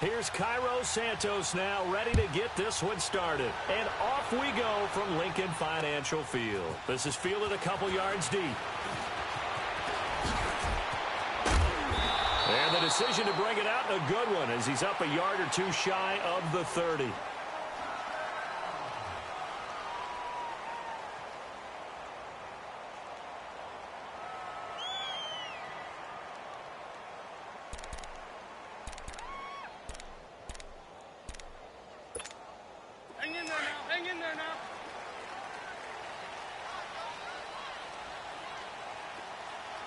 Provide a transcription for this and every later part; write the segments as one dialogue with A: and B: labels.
A: Here's Cairo Santos now ready to get this one started. And off we go from Lincoln Financial Field. This is fielded a couple yards deep. And the decision to bring it out in a good one as he's up a yard or two shy of the 30.
B: Hang in there now.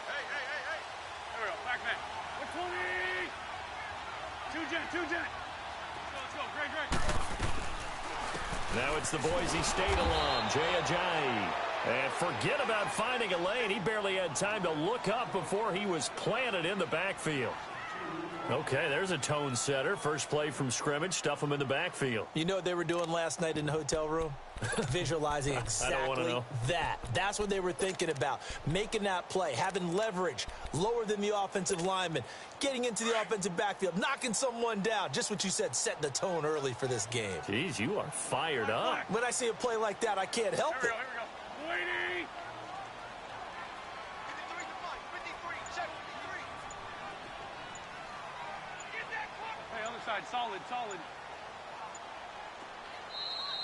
B: Hey. There we go, back. 120. Two jet. Let's go. Great.
A: Now it's the Boise State alum, Jay Ajayi. And forget about finding a lane. He barely had time to look up before he was planted in the backfield. Okay, there's a tone setter. First play from scrimmage, stuff him in the backfield.
C: You know what they were doing last night in the hotel room? Visualizing exactly that. That's what they were thinking about. Making that play, having leverage, lower than the offensive lineman, getting into the offensive backfield, knocking someone down. Just what you said, setting the tone early for this game.
A: Jeez, you are fired up.
C: When I see a play like that, I can't help it.
B: Here we go. Waiting. 53. Hey, other side, solid.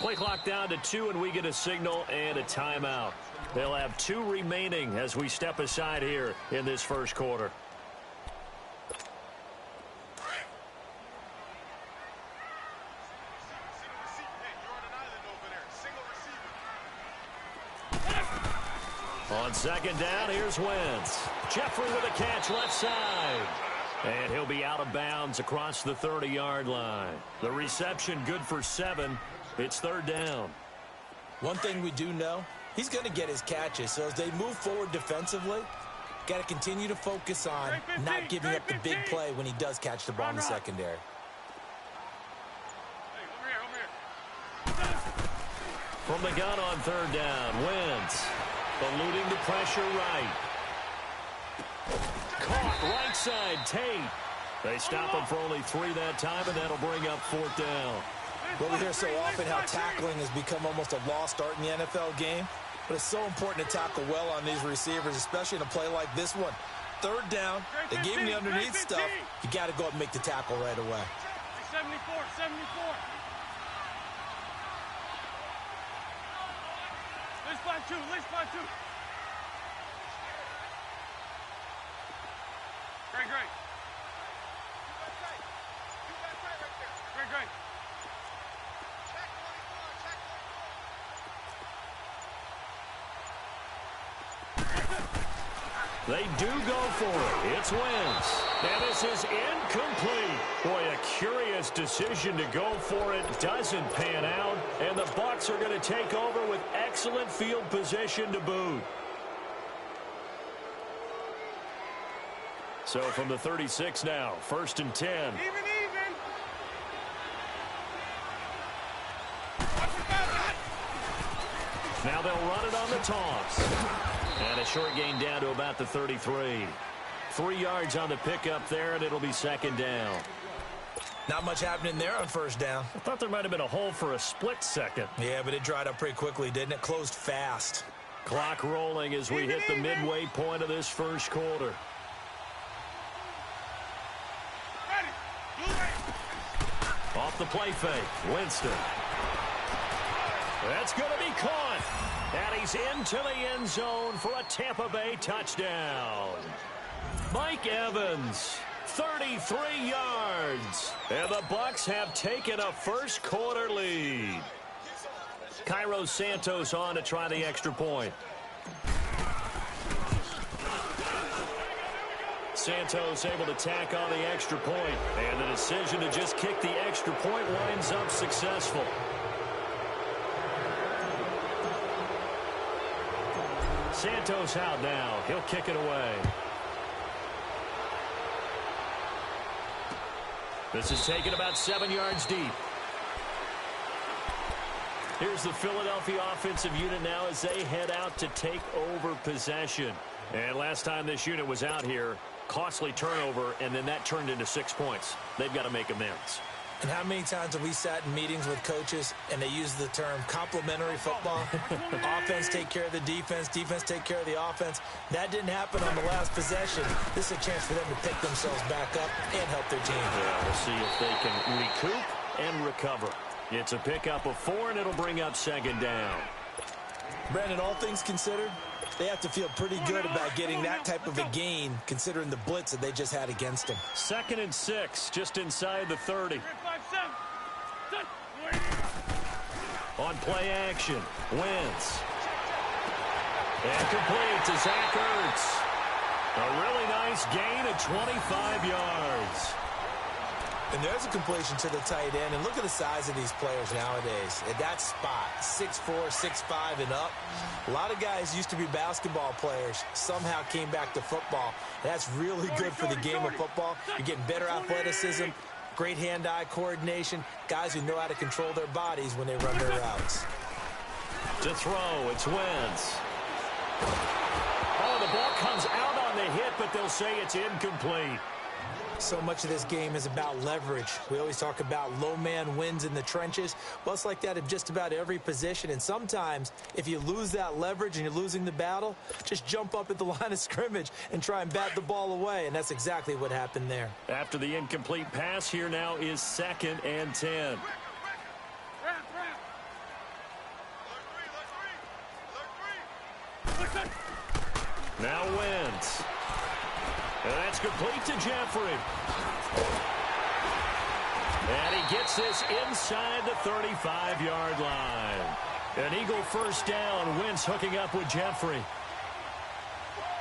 A: Play clock down to 2, and we get a signal and a timeout. They'll have 2 remaining as we step aside here in this first quarter. On second down, here's Wentz. Jeffrey with a catch left side. And he'll be out of bounds across the 30-yard line. The reception good for 7. It's third down.
C: One thing we do know, he's going to get his catches. So as they move forward defensively, got to continue to focus on not giving up the big play when he does catch the ball in the secondary.
B: Hey, over here.
A: From the gun on third down, Wentz eluding the pressure right. Caught right side, Tate. They stop him for only 3 that time, and that'll bring up fourth down.
C: Well, we hear so often how tackling has become almost a lost art in the NFL game, but it's so important to tackle well on these receivers, especially in a play like this one. Third down, they gave him the underneath stuff. You got to go up and make the tackle right away.
B: 74. Let's find two. Great. Great.
A: They do go for it. It's Wentz. And this is incomplete. Boy, a curious decision to go for it. Doesn't pan out. And the Bucs are going to take over with excellent field position to boot. So from the 36 now, 1st and 10.
B: Even.
A: Now they'll run it on the toss. And a short gain down to about the 33. 3 yards on the pickup there, and it'll be second down.
C: Not much happening there on first down.
A: I thought there might have been a hole for a split second.
C: Yeah, but it dried up pretty quickly, didn't it? Closed fast.
A: Clock rolling as we hit the midway point of this first quarter. Off the play fake, Winston. That's going to be caught. And he's into the end zone for a Tampa Bay touchdown. Mike Evans, 33 yards. And the Bucs have taken a first quarter lead. Cairo Santos on to try the extra point. Santos able to tack on the extra point. And the decision to just kick the extra point winds up successful. Santos out now. He'll kick it away. This is taken about 7 yards deep. Here's the Philadelphia offensive unit now as they head out to take over possession. And last time this unit was out here, costly turnover, and then that turned into 6 points. They've got to make amends.
C: And how many times have we sat in meetings with coaches and they use the term complementary football? Offense take care of the defense, defense take care of the offense. That didn't happen on the last possession. This is a chance for them to pick themselves back up and help their team.
A: Yeah, we'll see if they can recoup and recover. It's a pickup of 4, and it'll bring up 2nd down.
C: Brandon, all things considered, they have to feel pretty good about getting that type of a gain considering the blitz that they just had against them.
A: 2nd and 6, just inside the 30. On play action, Wentz. And complete to Zach Ertz. A really nice gain of 25 yards.
C: And there's a completion to the tight end. And look at the size of these players nowadays. At that spot, 6'4", 6'5", and up. A lot of guys used to be basketball players, somehow came back to football. That's really good for the game of football. You're getting better athleticism, great hand-eye coordination, guys who know how to control their bodies when they run their routes.
A: To throw, it's Wentz. Oh, the ball comes out on the hit, but they'll say it's incomplete.
C: So much of this game is about leverage. We always talk about low man wins in the trenches. Well, it's like that in just about every position. And sometimes, if you lose that leverage and you're losing the battle, just jump up at the line of scrimmage and try and bat the ball away. And that's exactly what happened there.
A: After the incomplete pass, here now is 2nd and 10. Now Wentz. And that's complete to Jeffrey. And he gets this inside the 35-yard line. An Eagle first down. Wentz hooking up with Jeffrey.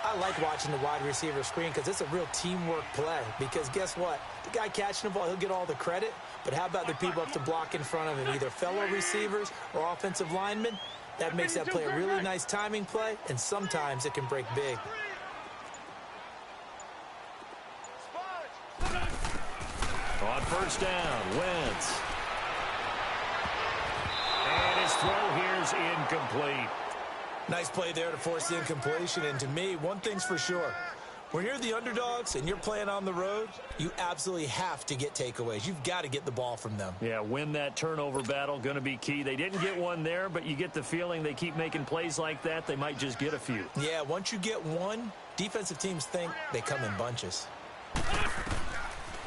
C: I like watching the wide receiver screen because it's a real teamwork play. Because guess what? The guy catching the ball, he'll get all the credit. But how about the people up to block in front of him, either fellow receivers or offensive linemen? That makes that play a really nice timing play, and sometimes it can break big.
A: On first down, Wentz. And his throw here's incomplete.
C: Nice play there to force the incompletion. And to me, one thing's for sure. When you're the underdogs and you're playing on the road, you absolutely have to get takeaways. You've got to get the ball from them.
A: Yeah, win that turnover battle, going to be key. They didn't get one there, but you get the feeling they keep making plays like that, they might just get a few.
C: Yeah, once you get one, defensive teams think they come in bunches.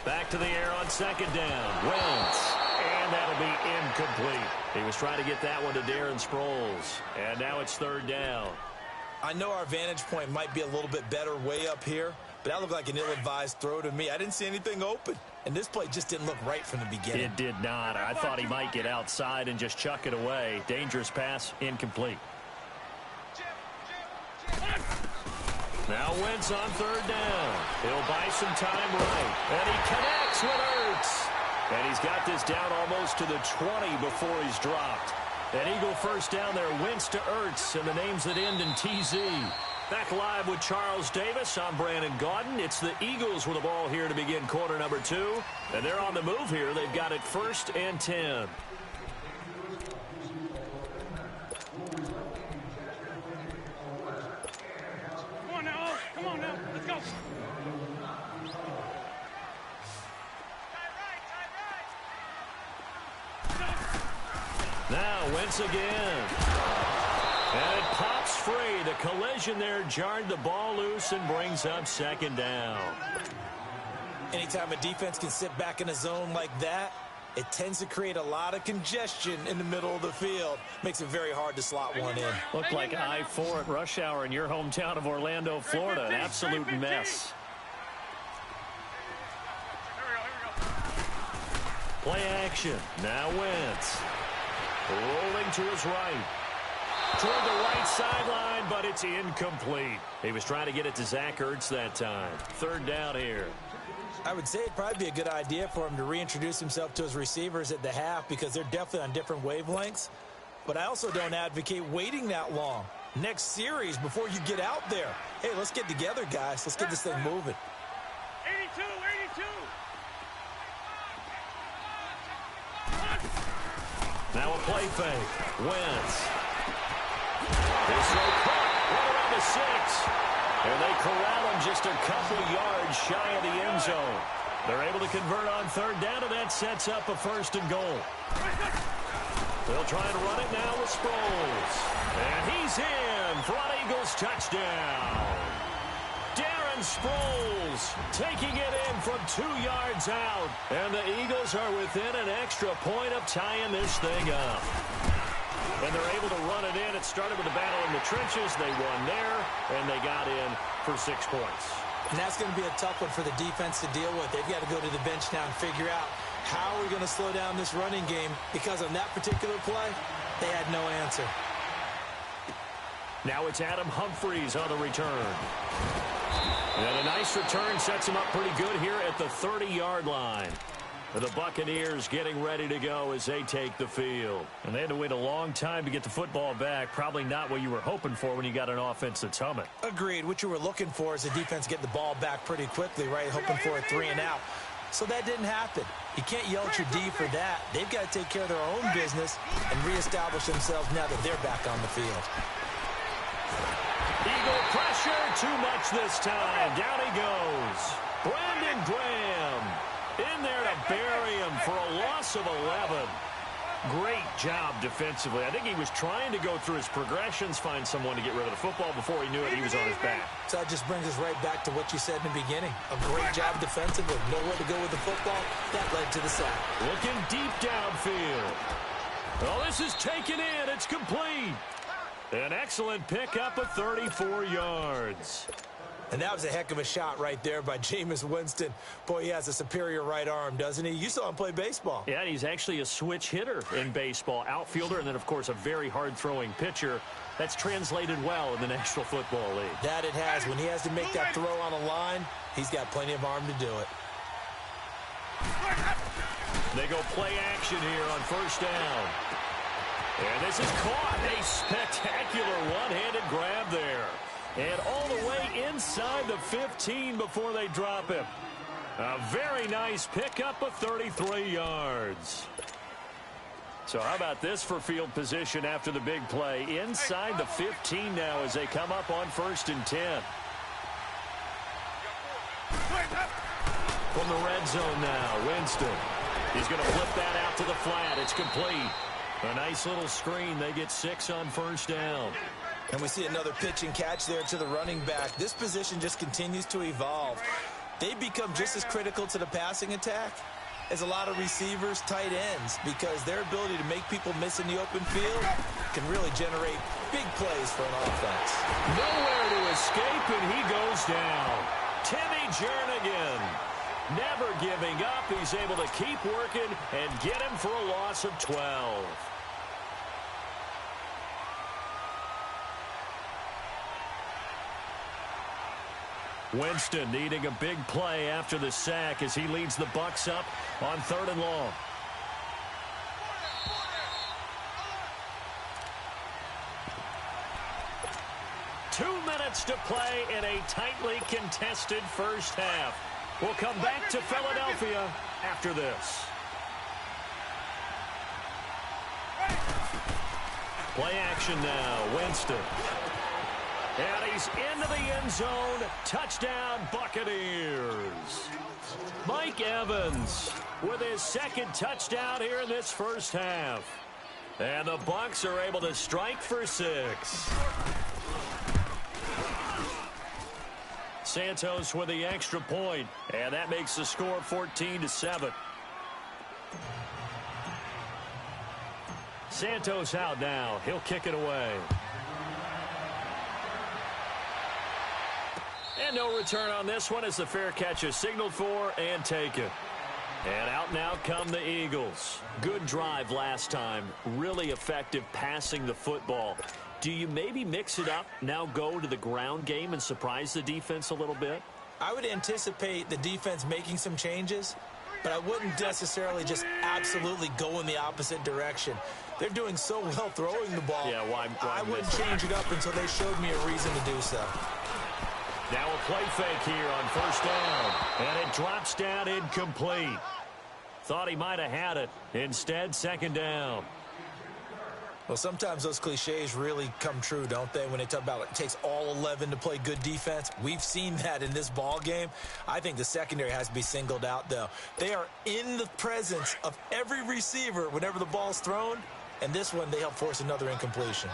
A: Back to the air on 2nd down. Wentz. And that'll be incomplete. He was trying to get that one to Darren Sproles. And now it's 3rd down.
C: I know our vantage point might be a little bit better way up here, but that looked like an ill-advised throw to me. I didn't see anything open, and this play just didn't look right from the beginning.
A: It did not. I thought he might get outside and just chuck it away. Dangerous pass, incomplete. Now Wentz on 3rd down. He'll buy some time right. And he connects with Ertz. And he's got this down almost to the 20 before he's dropped. An Eagle first down there, Wentz to Ertz, and the names that end in TZ. Back live with Charles Davis. I'm Brandon Gaudin. It's the Eagles with the ball here to begin quarter number 2. And they're on the move here. They've got it 1st and 10.
B: Come on now. Come on now. Let's go.
A: Now Wentz again. And it pops free. The collision there jarred the ball loose and brings up 2nd down.
C: Anytime a defense can sit back in a zone like that, it tends to create a lot of congestion in the middle of the field. Makes it very hard to slot one in.
A: Looked like I-4 at rush hour in your hometown of Orlando, Florida. An absolute mess. Play action. Now Wentz. Rolling to his right. Toward the right sideline, but it's incomplete. He was trying to get it to Zach Ertz that time. 3rd down here.
C: I would say it'd probably be a good idea for him to reintroduce himself to his receivers at the half because they're definitely on different wavelengths. But I also don't advocate waiting that long. Next series before you get out there. Hey, let's get together, guys. Let's get this thing moving.
B: 82, 82.
A: Now a play fake. Wentz. This throw caught right around the 6. And they corral him just a couple yards shy of the end zone. They're able to convert on third down, and that sets up a 1st and goal. They'll try and run it now with Sproles. And he's in for an Eagles touchdown. Darren Sproles taking it in from 2 yards out. And the Eagles are within an extra point of tying this thing up. And they're able to run it in. It started with a battle in the trenches. They won there, and they got in for 6 points.
C: And that's going to be a tough one for the defense to deal with. They've got to go to the bench now and figure out how we're going to slow down this running game, because on that particular play, they had no answer.
A: Now it's Adam Humphries on the return. And a nice return sets him up pretty good here at the 30-yard line. The Buccaneers getting ready to go as they take the field. And they had to wait a long time to get the football back. Probably not what you were hoping for when you got an offense that's humming.
C: Agreed. What you were looking for is the defense get the ball back pretty quickly, right? Hoping for a 3 and out. So that didn't happen. You can't yell at your D for that. They've got to take care of their own business and reestablish themselves now that they're back on the field.
A: Eagle pressure, too much this time. Down he goes. Brandon Graham in there to bury him for a loss of 11. Great job defensively. I think he was trying to go through his progressions, find someone to get rid of the football. Before he knew it, he was on his back.
C: So that just brings us right back to what you said in the beginning. A great job defensively. Nowhere to go with the football. That led to the sack.
A: Looking deep downfield. Oh, this is taken in. It's complete. An excellent pickup of 34 yards.
C: And that was a heck of a shot right there by Jameis Winston. Boy, he has a superior right arm, doesn't he? You saw him play baseball.
A: Yeah, he's actually a switch hitter in baseball. Outfielder, and then, of course, a very hard-throwing pitcher. That's translated well in the National Football League.
C: That it has. When he has to make that throw on a line, he's got plenty of arm to do it.
A: They go play action here on 1st down. And this is caught. A spectacular one-handed grab there. And all the way inside the 15 before they drop him. A very nice pickup of 33 yards. So how about this for field position after the big play? Inside the 15 now as they come up on 1st and 10. From the red zone now, Winston. He's going to flip that out to the flat. It's complete. A nice little screen. They get 6 on 1st down.
C: And we see another pitch and catch there to the running back. This position just continues to evolve. They become just as critical to the passing attack as a lot of receivers, tight ends, because their ability to make people miss in the open field can really generate big plays for an offense.
A: Nowhere to escape, and he goes down. Timmy Jernigan, never giving up. He's able to keep working and get him for a loss of 12. Winston needing a big play after the sack as he leads the Bucs up on 3rd and long. Two minutes to play in a tightly contested first half. We'll come back to Philadelphia after this. Play action now, Winston. And he's into the end zone. Touchdown, Buccaneers. Mike Evans with his 2nd touchdown here in this first half. And the Bucs are able to strike for 6. Santos with the extra point, and that makes the score 14-7. Santos out now. He'll kick it away. And no return on this one as the fair catch is signaled for and taken. And out now come the Eagles. Good drive last time. Really effective passing the football. Do you maybe mix it up, now go to the ground game and surprise the defense a little bit?
C: I would anticipate the defense making some changes, but I wouldn't necessarily just absolutely go in the opposite direction. They're doing so well throwing the ball.
A: Yeah, why
C: I wouldn't change it up until they showed me a reason to do so.
A: Now a play fake here on 1st down. And it drops down incomplete. Thought he might have had it. Instead, 2nd down.
C: Well, sometimes those cliches really come true, don't they? When they talk about it takes all 11 to play good defense. We've seen that in this ball game. I think the secondary has to be singled out, though. They are in the presence of every receiver whenever the ball's thrown. And this one, they help force another incompletion.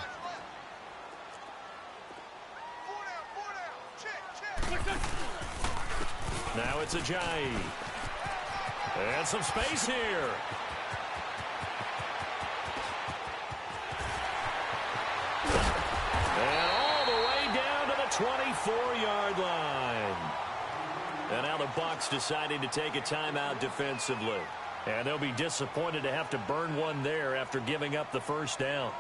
A: Now it's Ajayi. And some space here. And all the way down to the 24-yard line. And now the Bucs deciding to take a timeout defensively. And they'll be disappointed to have to burn one there after giving up the first down.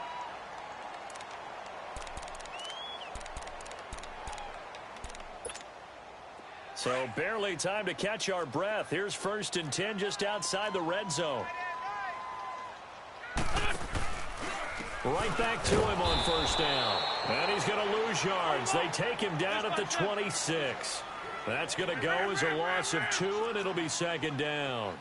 A: So barely time to catch our breath. Here's 1st and 10 just outside the red zone. Right back to him on 1st down. And he's going to lose yards. They take him down at the 26. That's going to go as a loss of 2, and it'll be 2nd down.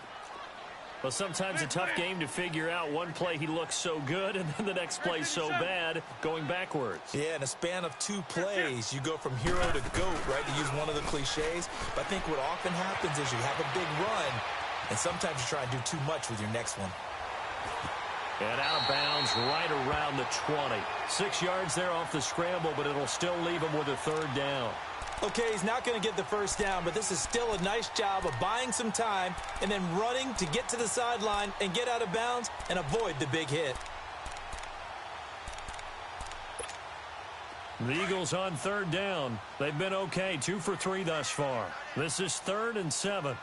A: Well, sometimes a tough game to figure out. One play he looks so good, and then the next play so bad, going backwards.
C: Yeah, in a span of 2 plays, you go from hero to GOAT, right, to use one of the cliches. But I think what often happens is you have a big run, and sometimes you try and do too much with your next one.
A: And out of bounds right around the 20. 6 yards there off the scramble, but it'll still leave him with a 3rd down.
C: Okay, he's not going to get the first down, but this is still a nice job of buying some time and then running to get to the sideline and get out of bounds and avoid the big hit.
A: The Eagles on 3rd down. They've been okay, 2 for 3 thus far. This is 3rd and 7.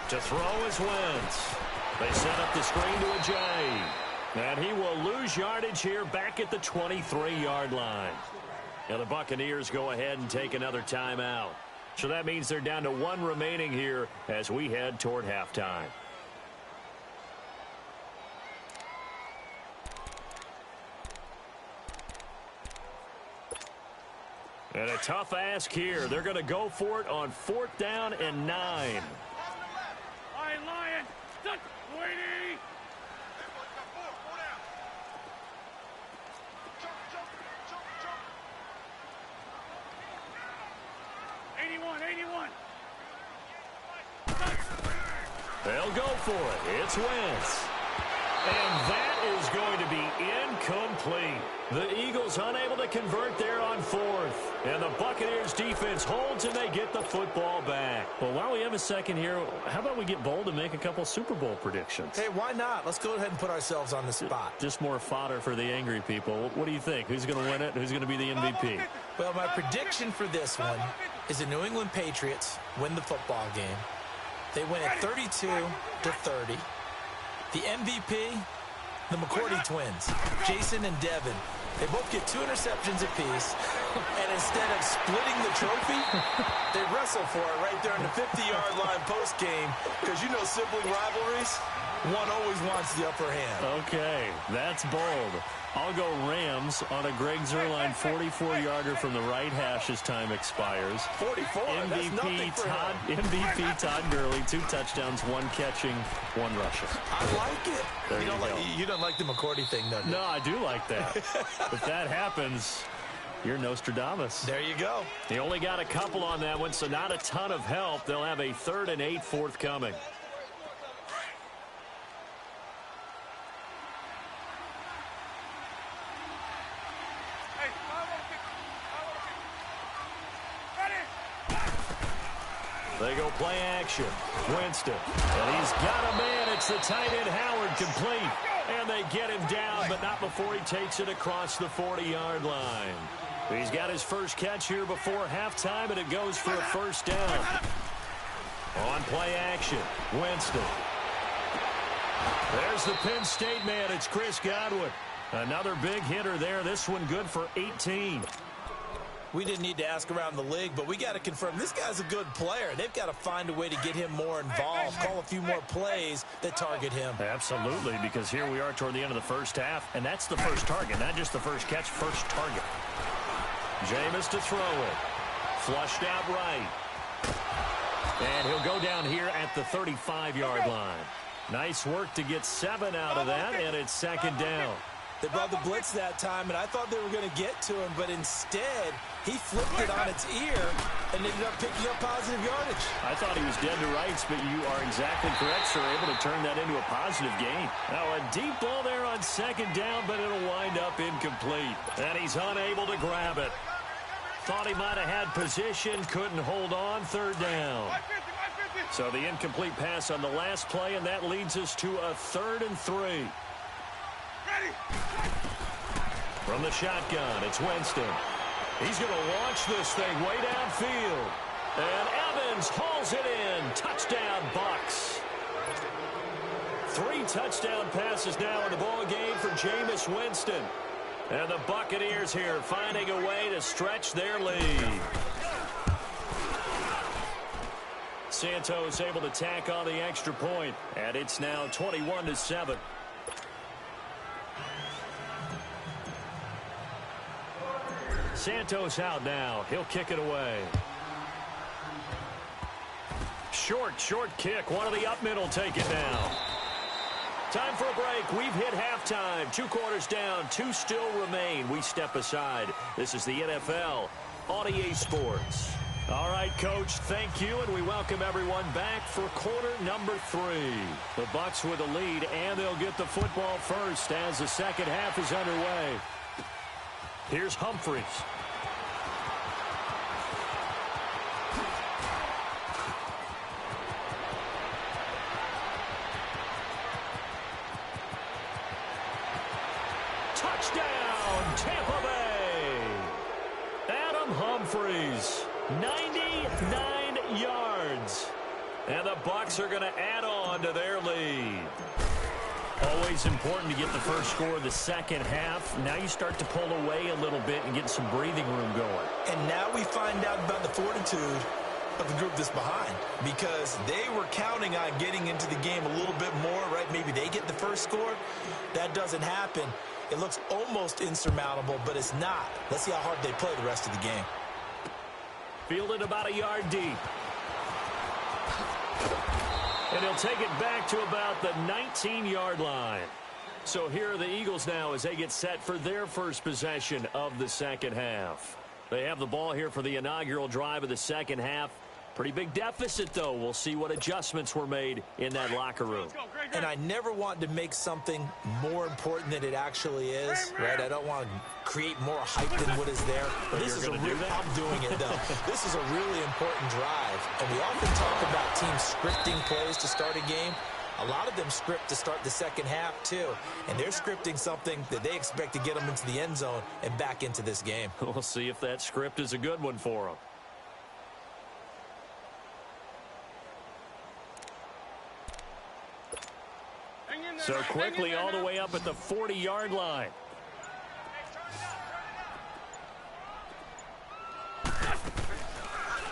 A: To throw is Wentz. They set up the screen to Ajayi. And he will lose yardage here back at the 23-yard line. Now the Buccaneers go ahead and take another timeout. So that means they're down to 1 remaining here as we head toward halftime. And a tough ask here. They're going to go for it on 4th down and 9.
B: Lion, Lion, touch, Brady. 81.
A: They'll go for it. It's Wentz. And that is going to be incomplete. The Eagles unable to convert there on 4th. And the Buccaneers defense holds and they get the football back.
D: Well, while we have a second here, how about we get bold and make a couple Super Bowl predictions?
C: Hey, why not? Let's go ahead and put ourselves on the spot.
D: Just more fodder for the angry people. What do you think? Who's going to win it? Who's going to be the MVP?
C: Well, my prediction for this one is the New England Patriots win the football game. They win it 32-30. The MVP, the McCourty twins, Jason and Devin. They both get 2 interceptions apiece, and instead of splitting the trophy, they wrestle for it right there in the 50-yard line post-game, because you know sibling rivalries, one always wants the upper hand.
D: Okay, that's bold. I'll go Rams on a Greg Zuerlein 44-yarder from the right hash as time expires.
C: 44, that's nothing for him.
D: MVP Todd Gurley, 2 touchdowns, 1 catching, 1 rushing.
C: I like it.
D: There
C: You don't like the McCourty thing, though, do you?
D: No, I do like that. If that happens, you're Nostradamus.
C: There you go.
A: They only got a couple on that one, so not a ton of help. They'll have a 3rd and 8 forthcoming. They go play action. Winston. And he's got a man. It's the tight end Howard complete. And they get him down, but not before he takes it across the 40-yard line. He's got his first catch here before halftime, and it goes for a 1st down. On play action, Winston. There's the Penn State man. It's Chris Godwin. Another big hitter there. This one good for 18.
C: We didn't need to ask around the league, but we got to confirm this guy's a good player. They've got to find a way to get him more involved, call a few more plays that target him.
D: Absolutely, because here we are toward the end of the first half, and that's the first target, not just the first catch, first target.
A: Jameis to throw it. Flushed out right. And he'll go down here at the 35-yard line.
D: Nice work to get 7 out of that, and it's second down.
C: They brought the blitz that time, and I thought they were going to get to him, but instead, he flipped it on its ear and ended up picking up positive yardage.
D: I thought he was dead to rights, but you are exactly correct, sir. Able to turn that into a positive gain. Now, a deep ball there on second down, but it'll wind up incomplete. And he's unable to grab it. Thought he might have had position, couldn't hold on, third down. So the incomplete pass on the last play, and that leads us to a 3rd and 3. From the shotgun, it's Winston. He's going to launch this thing way downfield. And Evans hauls it in. Touchdown, Bucks. 3 touchdown passes now in the ball game for Jameis Winston. And the Buccaneers here finding a way to stretch their lead. Santos able to tack on the extra point, and it's now 21-7. Santos out now. He'll kick it away. Short kick. One of the up middle take it now. Time for a break. We've hit halftime. 2 quarters down. 2 still remain. We step aside. This is the NFL on EA Sports. All right, Coach, thank you, and we welcome everyone back for quarter number 3. The Bucs with the lead, and they'll get the football first as the second half is underway. Here's Humphries. Touchdown, Tampa Bay. Adam Humphries, 99 yards. And the Bucs are going to add on to their lead. Always important to get the first score of the second half. Now you start to pull away a little bit and get some breathing room going.
C: And now we find out about the fortitude of the group that's behind, because they were counting on getting into the game a little bit more, right? Maybe they get the first score. That doesn't happen. It looks almost insurmountable, but it's not. Let's see how hard they play the rest of the game.
D: Fielded about a yard deep. And he'll take it back to about the 19-yard line. So here are the Eagles now as they get set for their first possession of the second half. They have the ball here for the inaugural drive of the second half. Pretty big deficit, though. We'll see what adjustments were made in that locker room.
C: And I never want to make something more important than it actually is, right? I don't want to create more hype than what is there. But this is I'm doing it, though. This is a really important drive. And we often talk about teams scripting plays to start a game. A lot of them script to start the second half, too. And they're scripting something that they expect to get them into the end zone and back into this game.
D: We'll see if that script is a good one for them. So quickly all the way up at the 40-yard line.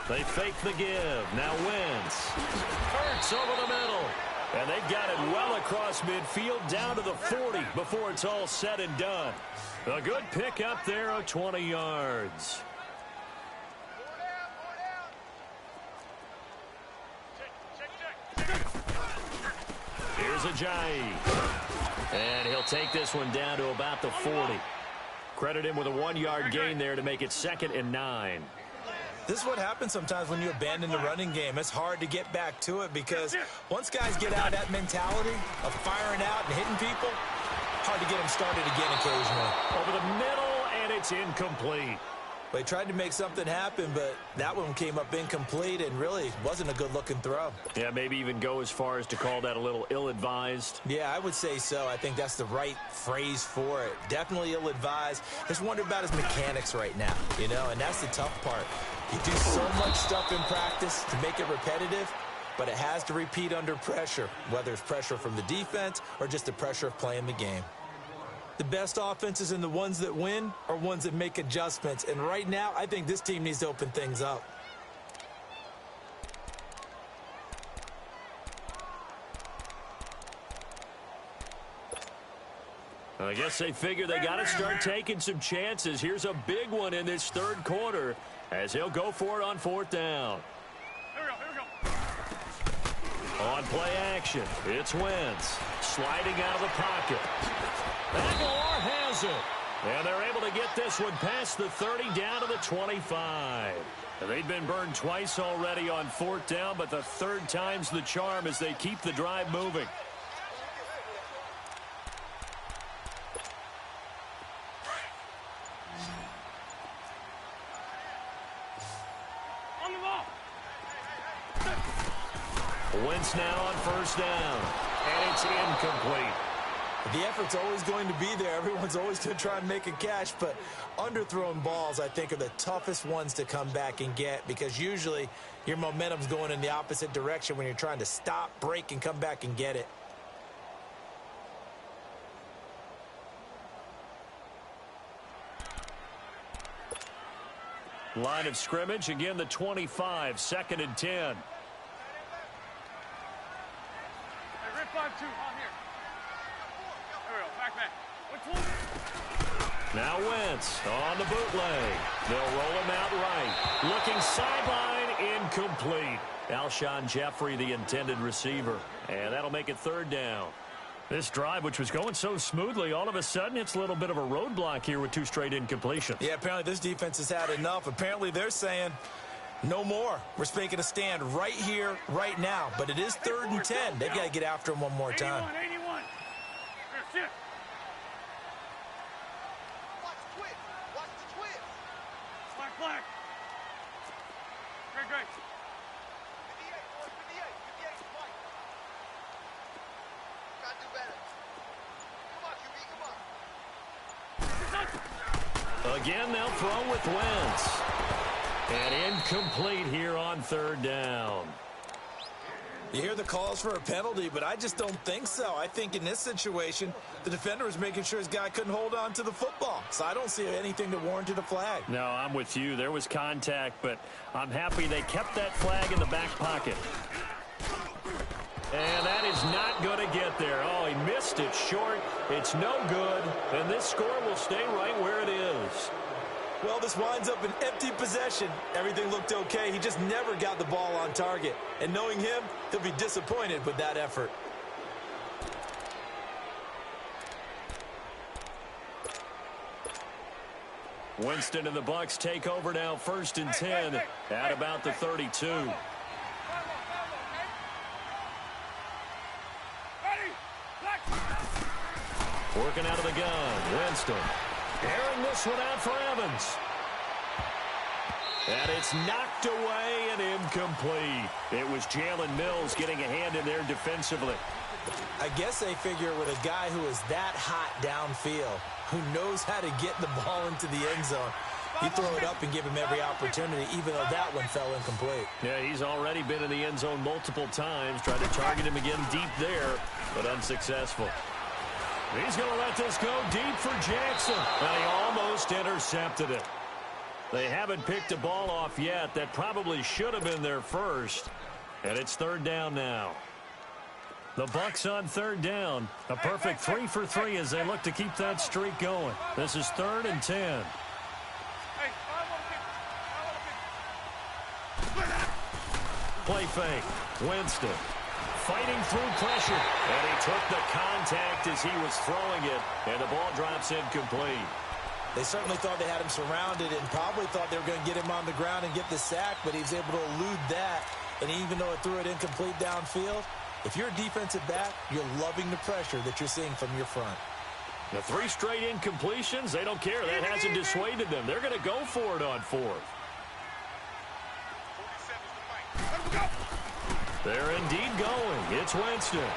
D: They fake the give. Now Wentz. Hurts over the middle. And they've got it well across midfield down to the 40 before it's all said and done. A good pick up there of 20 yards. Here's Ajayi. And he'll take this one down to about the 40. Credit him with a 1-yard gain there to make it 2nd and 9.
C: This is what happens sometimes when you abandon the running game. It's hard to get back to it because once guys get out of that mentality of firing out and hitting people, hard to get them started again occasionally.
D: Over the middle, and it's incomplete.
C: They tried to make something happen, but that one came up incomplete and really wasn't a good-looking throw.
D: Yeah, maybe even go as far as to call that a little ill-advised.
C: Yeah, I would say so. I think that's the right phrase for it. Definitely ill-advised. Just wonder about his mechanics right now, you know, and that's the tough part. You do so much stuff in practice to make it repetitive, but it has to repeat under pressure, whether it's pressure from the defense or just the pressure of playing the game. The best offenses and the ones that win are ones that make adjustments. And right now, I think this team needs to open things up.
D: I guess they figure they got to start taking some chances. Here's a big one in this third quarter as he'll go for it on 4th down. On play action, it's Wentz. Sliding out of the pocket. Aguilar has it. And they're able to get this one past the 30 down to the 25. They've been burned twice already on 4th down, but the 3rd time's the charm as they keep the drive moving.
B: On the ball.
D: Wentz now on 1st down, and it's incomplete.
C: The effort's always going to be there. Everyone's always going to try and make a catch, but underthrown balls, I think, are the toughest ones to come back and get because usually your momentum's going in the opposite direction when you're trying to stop, break, and come back and get it.
D: Line of scrimmage, again the 25, 2nd and 10.
B: Hey, rip 5-2 on here. There we go, back.
D: Now Wentz on the bootleg. They'll roll him out right. Looking sideline, incomplete. Alshon Jeffrey, the intended receiver. And that'll make it 3rd down. This drive, which was going so smoothly, all of a sudden it's a little bit of a roadblock here with 2 straight incompletions.
C: Yeah, apparently this defense has had enough. Apparently they're saying no more. We're making a stand right here, right now. But it is 3rd and 10. They've got to get after him one more time.
B: 81. Here, shift. Watch the twist. Black. Great. 58, Mike. Gotta do better. Come on, QB,
D: Again, they'll throw with Wentz. And incomplete here on 3rd down.
C: You hear the calls for a penalty, but I just don't think so. I think in this situation, the defender was making sure his guy couldn't hold on to the football. So I don't see anything that warranted a flag.
D: No, I'm with you. There was contact, but I'm happy they kept that flag in the back pocket. And that is not going to get there. Oh, he missed it short. It's no good. And this score will stay right where it is.
C: Well, this winds up an empty possession. Everything looked okay. He just never got the ball on target. And knowing him, he'll be disappointed with that effort.
D: Winston and the Bucs take over now, 1st and 10 at about the 32. Working out of the gun, Winston. Airing this one out for Evans. And it's knocked away and incomplete. It was Jalen Mills getting a hand in there defensively.
C: I guess they figure with a guy who is that hot downfield, who knows how to get the ball into the end zone, you throw it up and give him every opportunity, even though that one fell incomplete.
D: Yeah, he's already been in the end zone multiple times, tried to target him again deep there, but unsuccessful. He's going to let this go deep for Jackson. And he almost intercepted it. They haven't picked a ball off yet. That probably should have been their first. And it's 3rd down now. The Bucs on 3rd down. A perfect 3 for 3 as they look to keep that streak going. This is 3rd and 10. Play fake. Winston. Fighting through pressure. And he took the contact as he was throwing it. And the ball drops incomplete.
C: They certainly thought they had him surrounded and probably thought they were going to get him on the ground and get the sack, but he was able to elude that. And even though it threw it incomplete downfield, if you're a defensive back, you're loving the pressure that you're seeing from your front.
D: The 3 straight incompletions, they don't care. That hasn't dissuaded them. They're going to go for it on 4th. They're indeed going. It's Winston.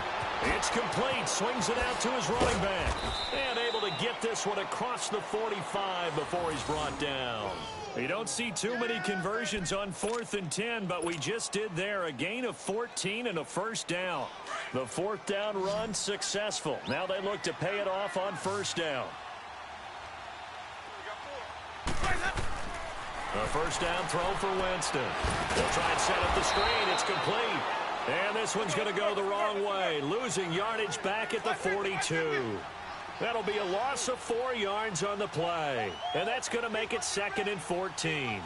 D: It's complete. Swings it out to his running back. And able to get this one across the 45 before he's brought down. You don't see too many conversions on 4th and 10, but we just did there. A gain of 14 and a 1st down. The 4th down run successful. Now they look to pay it off on 1st down. A 1st down throw for Winston. They'll try and set up the screen. It's complete. And this one's going to go the wrong way. Losing yardage back at the 42. That'll be a loss of 4 yards on the play. And that's going to make it 2nd and 14.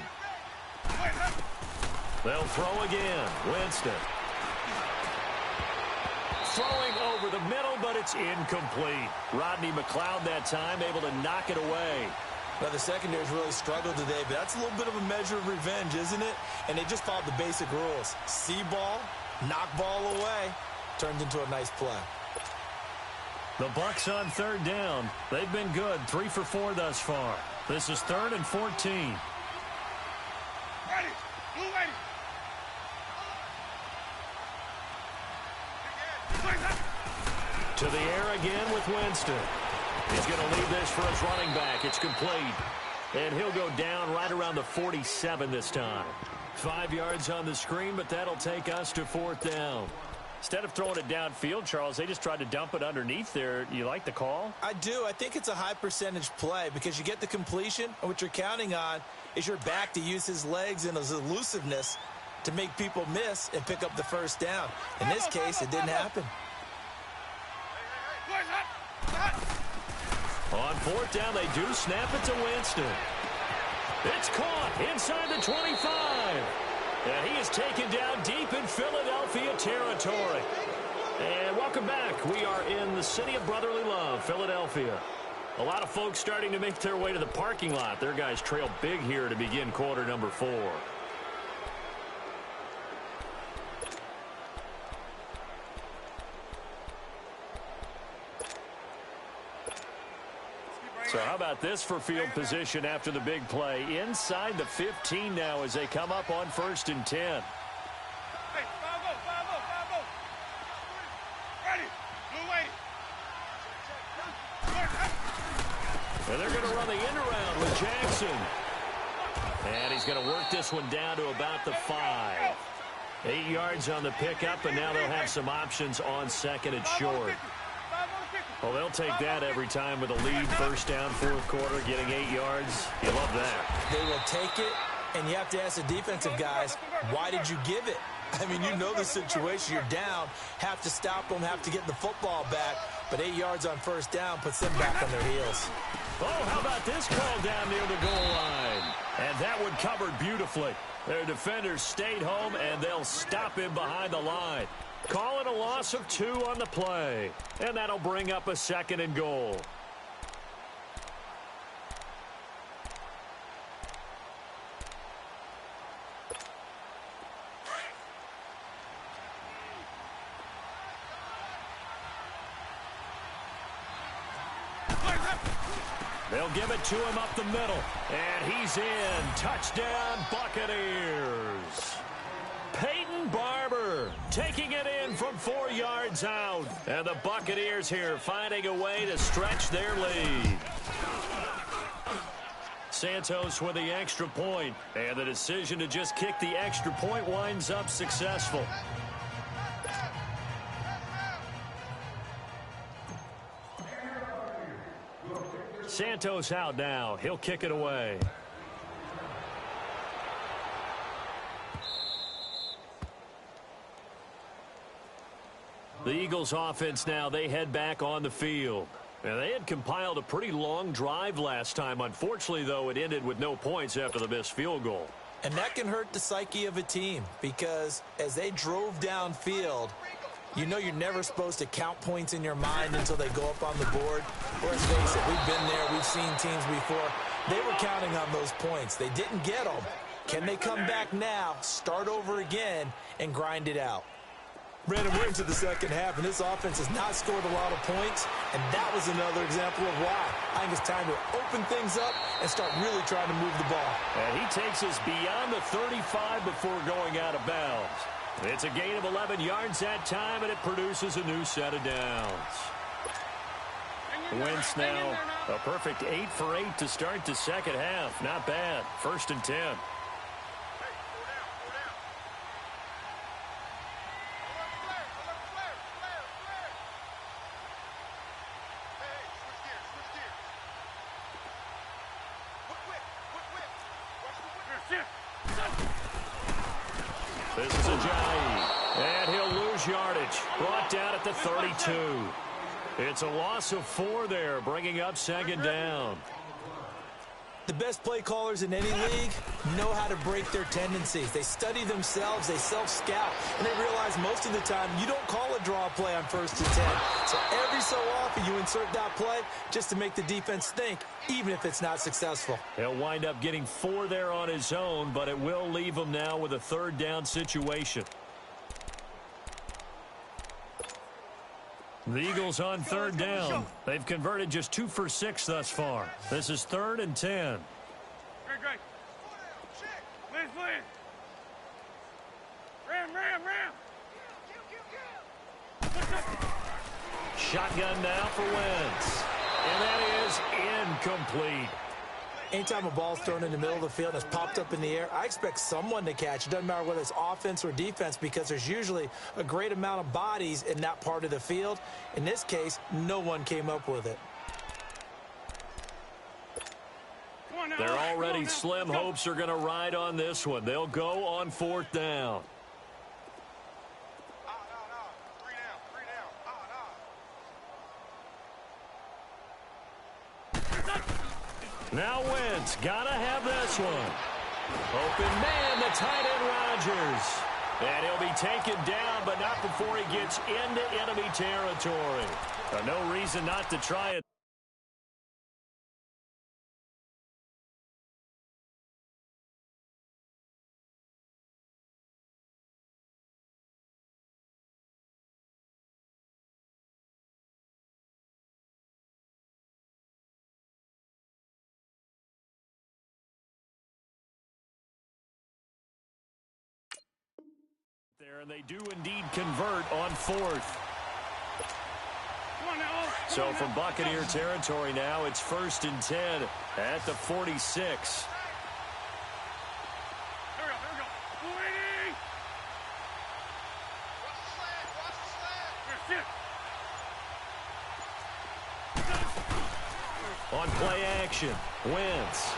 D: They'll throw again. Winston. Throwing over the middle, but it's incomplete. Rodney McLeod that time able to knock it away.
C: Now, the secondary's really struggled today, but that's a little bit of a measure of revenge, isn't it? And they just followed the basic rules. See ball, knock ball away, turns into a nice play.
D: The Bucs on third down. They've been good, 3 for 4 thus far. This is 3rd and 14.
B: Ready. Blue ready.
D: To the air again with Winston. He's going to leave this for his running back. It's complete. And he'll go down right around the 47 this time. 5 yards on the screen, but that'll take us to 4th down. Instead of throwing it downfield, Charles, they just tried to dump it underneath there. You like the call?
C: I do. I think it's a high percentage play because you get the completion, and what you're counting on is your back to use his legs and his elusiveness to make people miss and pick up the first down. In this case, it didn't happen.
D: On 4th down, they do snap it to Winston. It's caught inside the 25. And he is taken down deep in Philadelphia territory. And welcome back. We are in the city of brotherly love, Philadelphia. A lot of folks starting to make their way to the parking lot. Their guys trail big here to begin quarter number 4. So how about this for field position after the big play? Inside the 15 now as they come up on 1st and 10.
B: Hey, 5-0. Ready. Blue waiting.
D: And they're going to run the end around with Jackson. And he's going to work this one down to about the 5. 8 yards on the pickup, and now they'll have some options on 2nd and short. Well, they'll take that every time with a lead. 1st down, 4th quarter, getting 8 yards. You love that.
C: They will take it, and you have to ask the defensive guys, why did you give it? I mean, you know the situation. You're down, have to stop them, have to get the football back, but 8 yards on 1st down puts them back on their heels.
D: Oh, how about this call down near the goal line? And that one covered beautifully. Their defenders stayed home, and they'll stop him behind the line. Call it a loss of 2 on the play. And that'll bring up a 2nd and goal. They'll give it to him up the middle. And he's in. Touchdown, Buccaneers. Peyton Barber taking it in from 4 yards out. And the Buccaneers here finding a way to stretch their lead. Santos with the extra point. And the decision to just kick the extra point winds up successful. Santos out now. He'll kick it away. The Eagles offense now, they head back on the field. And they had compiled a pretty long drive last time. Unfortunately, though, it ended with no points after the missed field goal.
C: And that can hurt the psyche of a team because as they drove downfield, you know you're never supposed to count points in your mind until they go up on the board. Let's face it, we've been there. We've seen teams before. They were counting on those points. They didn't get them. Can they come back now, start over again, and grind it out? Brandon, we're into the second half, and this offense has not scored a lot of points, and that was another example of why. I think it's time to open things up and start really trying to move the ball.
D: And he takes us beyond the 35 before going out of bounds. It's a gain of 11 yards that time, and it produces a new set of downs. Wentz now a perfect 8 for 8 to start the second half. Not bad. 1st and 10. This is Ajayi, and he'll lose yardage. Brought down at the 32. It's a loss of 4 there, bringing up 2nd down.
C: The best play callers in any league know how to break their tendencies. They study themselves, they self-scout, and they realize most of the time you don't call a draw play on 1st and 10. So every so often you insert that play just to make the defense think, even if it's not successful.
D: He'll wind up getting 4 there on his own, but it will leave him now with a 3rd down situation. The Eagles on 3rd down. They've converted just 2 for 6 thus far. This is 3rd and 10.
B: Great. Liz. Ram.
D: Shotgun now for Wentz. And that is incomplete.
C: Anytime a ball's thrown in the middle of the field and it's popped up in the air, I expect someone to catch. It doesn't matter whether it's offense or defense because there's usually a great amount of bodies in that part of the field. In this case, no one came up with it.
D: They're already slim hopes are going to ride on this one. They'll go on 4th down. Now Wentz, gotta have this one. Open man, the tight end Rodgers. And he'll be taken down, but not before he gets into enemy territory. No reason not to try it. There, and they do indeed convert on 4th. So from Buccaneer territory now, it's 1st and 10 at the 46.
B: Here we go.
D: On play action, Wentz.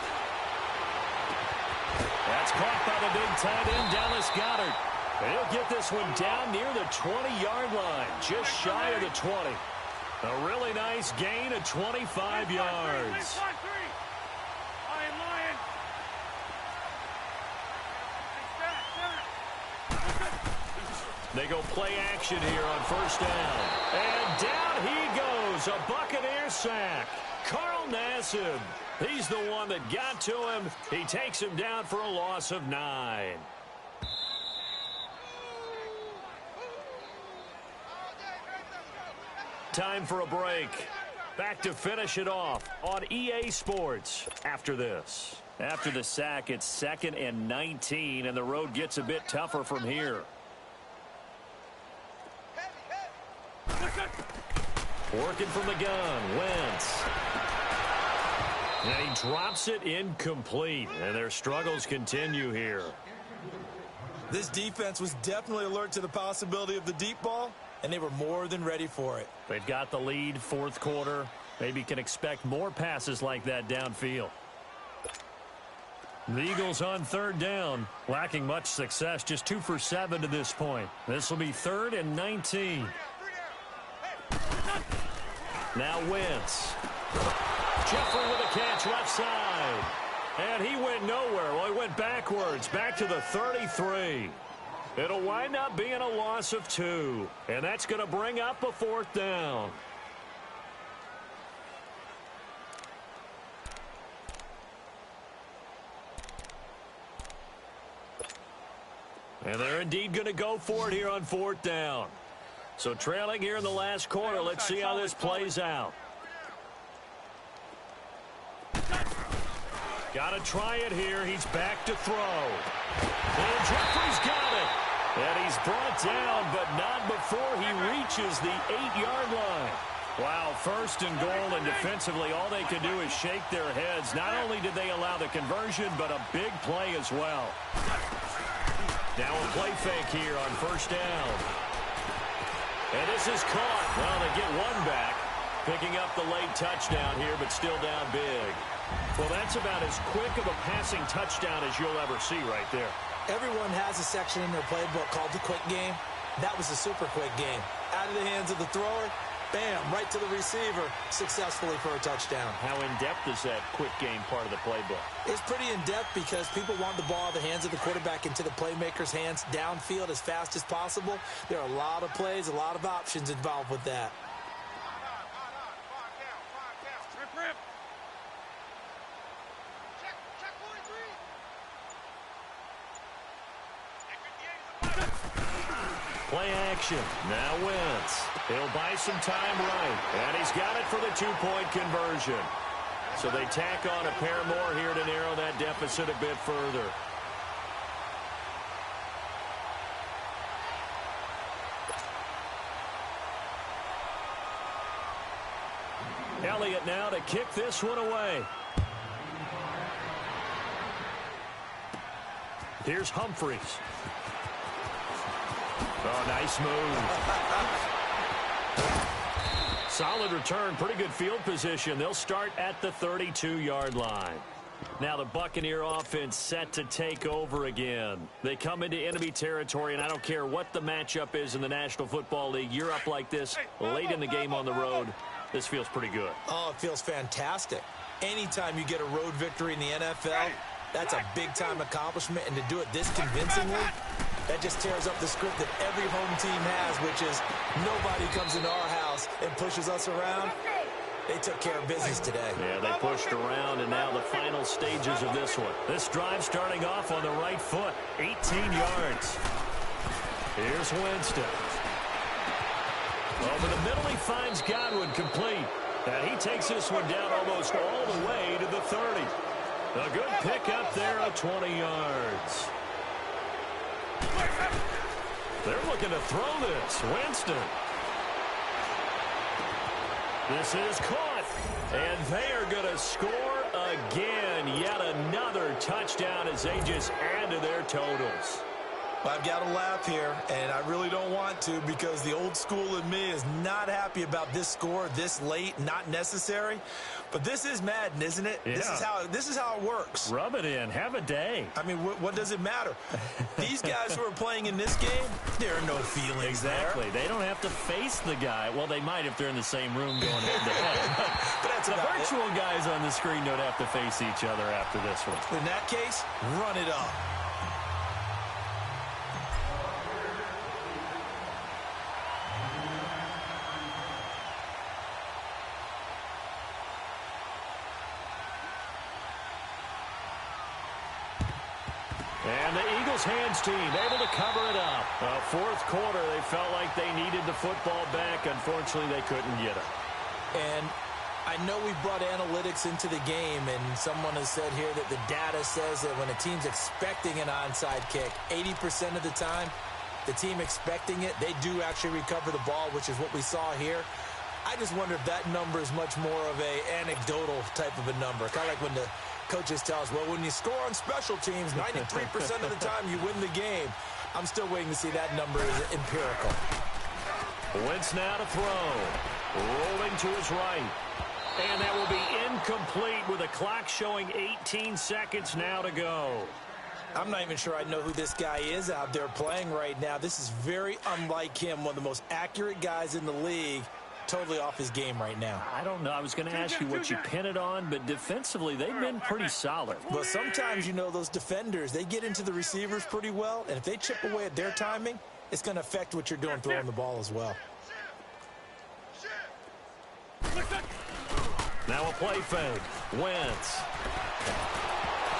D: That's caught by the big tight end, Dallas Goedert. And he'll get this one down near the 20-yard line, just shy of the 20. A really nice gain of 25 yards. They go play action here on 1st down. And down he goes, a Buccaneer sack. Carl Nassib, he's the one that got to him. He takes him down for a loss of 9. Time for a break. Back to finish it off on EA Sports after this. After the sack, it's 2nd and 19, and the road gets a bit tougher from here. Working from the gun, Wentz. And he drops it incomplete, and their struggles continue here.
C: This defense was definitely alert to the possibility of the deep ball, and they were more than ready for it.
D: They've got the lead, 4th quarter. Maybe can expect more passes like that downfield. The Eagles on 3rd down, lacking much success, just 2 for 7 to this point. This will be 3rd and 19. Now Wentz. Jeffrey with a catch left side. And he went nowhere. Well, he went backwards, back to the 33. It'll wind up being a loss of 2. And that's going to bring up a 4th down. And they're indeed going to go for it here on 4th down. So trailing here in the last quarter, let's see how this plays out. Got to try it here. He's back to throw. And Jeffrey's got it. And he's brought down, but not before he reaches the 8-yard line. Wow, 1st and goal, and defensively, all they can do is shake their heads. Not only did they allow the conversion, but a big play as well. Now a play fake here on 1st down. And this is caught. Well, they get one back, picking up the late touchdown here, but still down big. Well, that's about as quick of a passing touchdown as you'll ever see right there.
C: Everyone has a section in their playbook called the quick game. That was a super quick game. Out of the hands of the thrower, Bam, right to the receiver, successfully for a touchdown.
D: How in-depth is that quick game part of the playbook?
C: It's pretty in-depth because people want the ball out of the hands of the quarterback into the playmaker's hands downfield as fast as possible. There are a lot of plays, a lot of options involved with that.
D: Play action. Now Wentz. He'll buy some time right. And he's got it for the two-point conversion. So they tack on a pair more here to narrow that deficit a bit further. Elliott now to kick this one away. Here's Humphries. Oh, nice move. Solid return, pretty good field position. They'll start at the 32-yard line. Now the Buccaneer offense set to take over again. They come into enemy territory, and I don't care what the matchup is in the National Football League. You're up like this late in the game on the road. This feels pretty good.
C: Oh, it feels fantastic. Anytime you get a road victory in the NFL, that's a big-time accomplishment, and to do it this convincingly, that just tears up the script that every home team has, which is nobody comes into our house and pushes us around. They took care of business today.
D: Yeah, they pushed around, and now the final stages of this one. This drive starting off on the right foot, 18 yards. Here's Winston. Over the middle, he finds Godwin complete. And he takes this one down almost all the way to the 30. A good pickup there of 20 yards. They're looking to throw this. Winston. This is caught. And they are going to score again. Yet another touchdown as they just add to their totals.
C: Well, I've got to laugh here, and I really don't want to because the old school in me is not happy about this score this late, not necessary. But this is Madden, isn't it?
D: Yeah.
C: This is how it works.
D: Rub it in. Have a day.
C: I mean, what does it matter? These guys who are playing in this game, there are no feelings
D: exactly.
C: there.
D: They don't have to face the guy. Well, they might if they're in the same room going head-to-head.
C: But that's
D: the virtual guys on the screen don't have to face each other after this one.
C: In that case, run it up.
D: And the Eagles hands team able to cover it up. Fourth quarter, they felt like they needed the football back. Unfortunately, they couldn't get it.
C: And I know we brought analytics into the game, and someone has said here that the data says that when a team's expecting an onside kick, 80% of the time, the team expecting it, they do actually recover the ball, which is what we saw here. I just wonder if that number is much more of a anecdotal type of a number. Kind of like when the coaches tell us, well, when you score on special teams, 93% of the time you win the game. I'm still waiting to see that number is empirical.
D: Wentz now to throw. Rolling to his right. And that will be incomplete with the clock showing 18 seconds now to go.
C: I'm not even sure I know who this guy is out there playing right now. This is very unlike him, one of the most accurate guys in the league. Totally off his game right now.
D: I don't know. I was going to ask you what you pin it on, but defensively, they've been pretty solid.
C: But sometimes, you know, those defenders, they get into the receivers pretty well, and if they chip away at their timing, it's going to affect what you're doing throwing the ball as well.
D: Now a play fake. Wentz.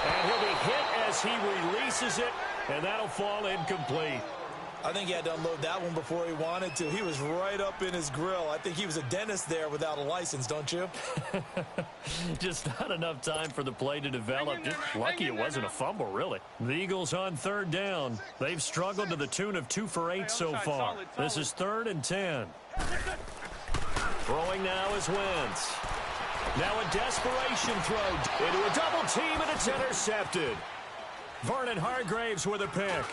D: And he'll be hit as he releases it, and that'll fall incomplete.
C: I think he had to unload that one before he wanted to. He was right up in his grill. I think he was a dentist there without a license, don't you?
D: Just not enough time for the play to develop. Just lucky it wasn't a fumble, really. The Eagles on third down. They've struggled to the tune of 2 for 8 so far. This is 3rd and 10. Throwing now is Wentz. Now a desperation throw into a double team, and it's intercepted. Vernon Hargraves with a pick.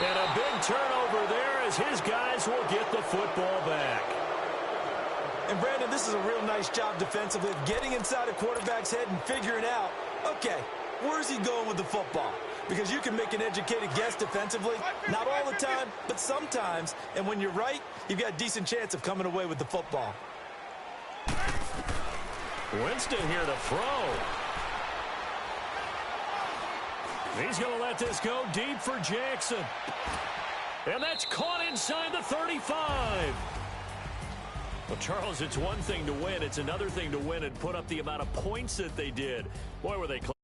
D: And a big turnover there as his guys will get the football back.
C: And, Brandon, this is a real nice job defensively of getting inside a quarterback's head and figuring out, okay, where's he going with the football? because you can make an educated guess defensively. Not all the time, but sometimes. And when you're right, you've got a decent chance of coming away with the football.
D: Winston here to throw. He's going to let this go deep for Jackson. And that's caught inside the 35. Well, Charles, it's one thing to win. It's another thing to win and put up the amount of points that they did. Boy, were they close.